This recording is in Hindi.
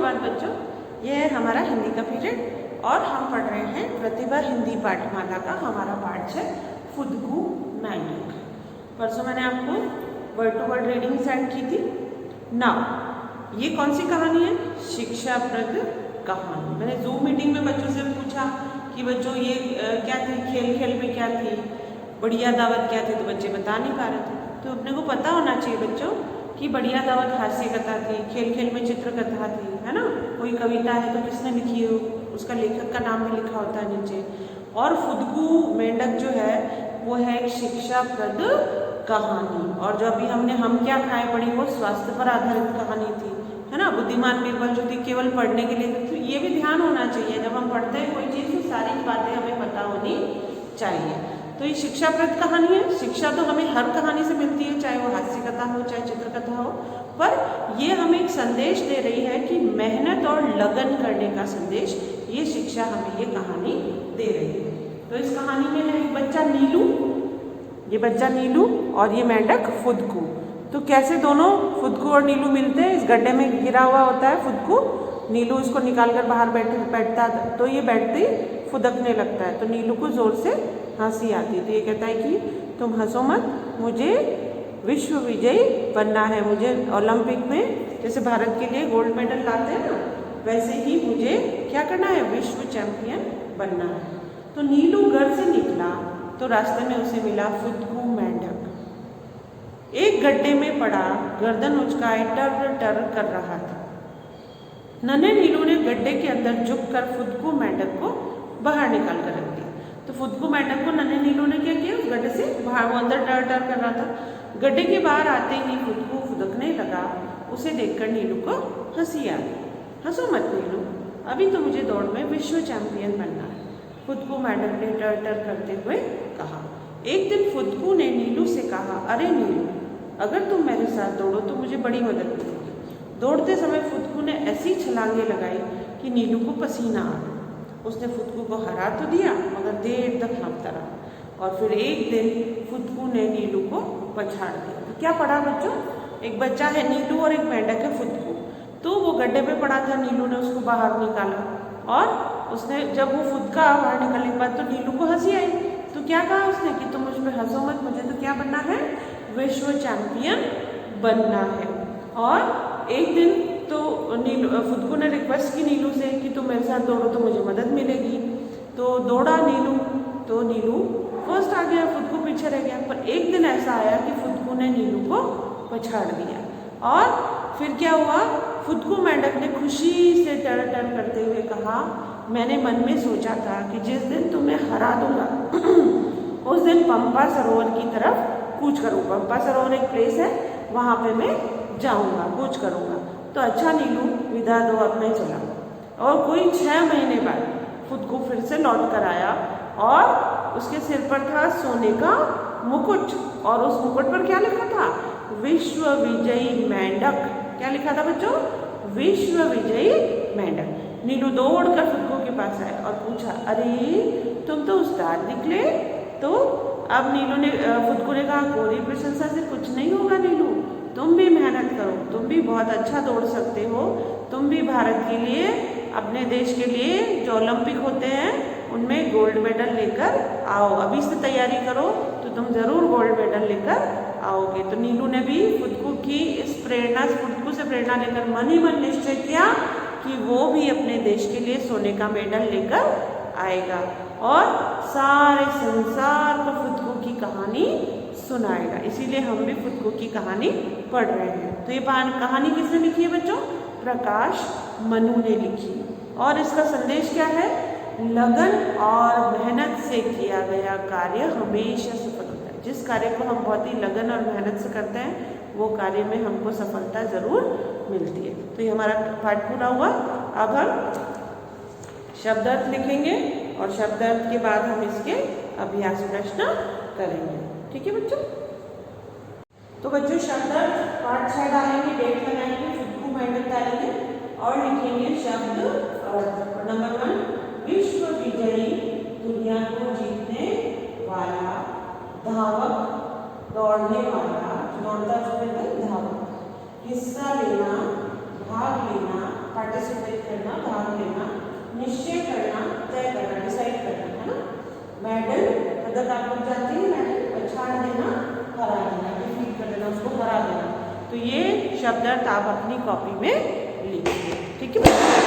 सुप्रभात बच्चों, यह है हमारा हिंदी का पीरियड और हम पढ़ रहे हैं प्रतिभा हिंदी पाठमाला का हमारा पाठ है फुदकू मैंडक। परसों मैंने आपको word to word reading send की थी। नाउ ये कौन सी कहानी है? शिक्षाप्रद कहानी। मैंने जूम मीटिंग में बच्चों से पूछा कि बच्चों ये क्या थी, खेल खेल में क्या थी, बढ़िया दावत क्या थी, तो बच्चे बता नहीं पा रहे थे। तो अपने को पता होना चाहिए बच्चों कि बढ़िया दावत हास्य कथा थी, खेल खेल में चित्र कथा थी, है ना। कोई कविता है तो किसने लिखी हो, उसका लेखक का नाम भी लिखा होता है नीचे। और फुदकू मेंढक जो है वो है एक शिक्षाप्रद कहानी। और जो अभी हमने हम क्या खाए पढ़ी वो स्वास्थ्य पर आधारित कहानी थी, है ना। बुद्धिमान बीरबल जो थी केवल पढ़ने के लिए। तो ये भी ध्यान होना चाहिए जब हम पढ़ते हैं कोई चीज़ तो सारी बातें हमें पता होनी चाहिए। तो ये शिक्षाप्रद कहानी है। शिक्षा तो हमें हर कहानी से मिलती है, चाहे वो हास्य कथा हो चाहे चित्रकथा हो, पर ये हमें एक संदेश दे रही है कि मेहनत और लगन करने का संदेश, ये शिक्षा हमें ये कहानी दे रही है। तो इस कहानी में है एक बच्चा नीलू, ये बच्चा नीलू और ये मेंढक फुदकू। तो कैसे दोनों फुदकू और नीलू मिलते हैं? इस गड्ढे में गिरा हुआ होता है फुदकू, नीलू इसको निकाल कर बाहर बैठता तो ये बैठते ही फुदकने लगता है। तो नीलू को जोर से हंसी आती है। तो ये कहता है कि तुम हंसो मत, मुझे विश्व विजयी बनना है। मुझे ओलंपिक में जैसे भारत के लिए गोल्ड मेडल लाते हैं ना, वैसे ही मुझे क्या करना है, विश्व चैंपियन बनना है। तो नीलू घर से निकला तो रास्ते में उसे मिला फुदकू मेंढक। एक गड्ढे में पड़ा गर्दन उचकाए टर टर कर रहा था। नन्हे नीलू ने गड्ढे के अंदर झुककर फुदकू मेंढक को बाहर निकाल कर रख दिया। तो फुदकू मेंढक को नन्हे नीलू ने क्या किया, उस गड्ढे से बाहर, वो अंदर टर टर कर रहा था। गड्ढे के बाहर आते ही फुदकू फुदकने लगा। उसे देखकर नीलू को हंसी आ गई। हंसो मत नीलू, अभी तो मुझे दौड़ में विश्व चैंपियन बनना है, फुदकू मेंढक ने टर टर करते हुए कहा। एक दिन फुदकू ने नीलू से कहा, अरे नीलू, अगर तुम मेरे साथ दौड़ो तो मुझे बड़ी मदद मिलेगी। दौड़ते समय फुदकू ने ऐसी छलांगे लगाई कि नीलू को पसीना आ गया। उसने फुदकू को हरा तो दिया मगर देर तक हाँफता रहा। और फिर एक दिन फुदकू ने नीलू को पछाड़ दिया। तो क्या पढ़ा बच्चों? एक बच्चा है नीलू और एक मेंढक है फुदकू। तो वो गड्ढे में पड़ा था, नीलू ने उसको बाहर निकाला और उसने जब वो फुदका बाहर निकलने के बाद तो नीलू को हंसी आई। तो क्या कहा उसने कि तुम मुझ पर हंसो मत, मुझे तो क्या बनना है, विश्व चैंपियन बनना है। और एक दिन तो फुदकू ने रिक्वेस्ट की नीलू से कि तुम मेरे साथ दौड़ो तो मुझे मदद मिलेगी। तो दौड़ा नीलू, तो नीलू फर्स्ट आ गया, फुदकू पीछे रह गया। पर एक दिन ऐसा आया कि फुदकू ने नीलू को पछाड़ दिया। और फिर क्या हुआ, फुदकू मेंढक ने खुशी से टर टर करते हुए कहा, मैंने मन में सोचा था कि जिस दिन तुम्हें हरा दूंगा उस दिन पंपा सरोवर की तरफ कूच करूँ। पंपा सरोवर एक प्लेस है, वहाँ पे मैं जाऊँगा, कूच करूँगा। तो अच्छा नीलू, विदा दो, अब मैं चला। और कोई 6 महीने बाद फुदकू फिर से लौट कर आया और उसके सिर पर था सोने का मुकुट। और उस मुकुट पर क्या लिखा था, विश्व विजयी मेंढक। क्या लिखा था बच्चों, विश्व विजयी मेंढक। नीलू दौड़कर फुदकू के पास आया और पूछा, अरे तुम तो उस्ताद निकले। तो अब नीलू ने फुदकू ने कहा, कोरी प्रशंसा से कुछ नहीं होगा नीलू, तुम भी मेहनत करो, तुम भी बहुत अच्छा दौड़ सकते हो, तुम भी भारत के लिए, अपने देश के लिए जो ओलंपिक होते हैं उनमें गोल्ड मेडल लेकर आओ। अभी से तैयारी करो तो तुम जरूर गोल्ड मेडल लेकर आओगे। तो नीलू ने भी फुदकू की इस प्रेरणा, फुदकू से प्रेरणा लेकर मन ही मन निश्चय किया कि वो भी अपने देश के लिए सोने का मेडल लेकर आएगा और सारे संसार को फुदकू की कहानी सुनाएगा। इसीलिए हम भी फुदकू की कहानी पढ़ रहे हैं। तो ये कहानी किसने लिखी है बच्चों? प्रकाश मनु ने लिखी। और इसका संदेश क्या है, लगन और मेहनत से किया गया कार्य हमेशा सफल होता है। जिस कार्य को हम बहुत ही लगन और मेहनत से करते हैं वो कार्य में हमको सफलता जरूर मिलती है। तो ये हमारा पाठ पूरा हुआ। अब हम शब्दार्थ लिखेंगे और शब्दार्थ के बाद हम इसके अभ्यास प्रश्न करेंगे। ठीक है बच्चों? तो बच्चों शब्दार्थ पाठ 6 डालेंगे, डेट लगाएंगे, फुदकू मेंढक डालेंगे और लिखेंगे शब्द अर्थ। नंबर 1, विश्व विजयी, दुनिया को जीतने वाला, धावक, दौड़ने वाला, दौड़ता जो है धावक, हिस्सा लेना, भाग लेना, पार्टिसिपेट करना, भाग लेना, निश्चय करना, तय करना, डिसाइड करना, है ना। मेडल मतलब आप लोग जानते हैं मेडल, पछाड़ देना, हरा देना, डिफीट कर देना, उसको हरा देना। तो ये शब्दार्थ आप अपनी कॉपी में लिखिए, ठीक है।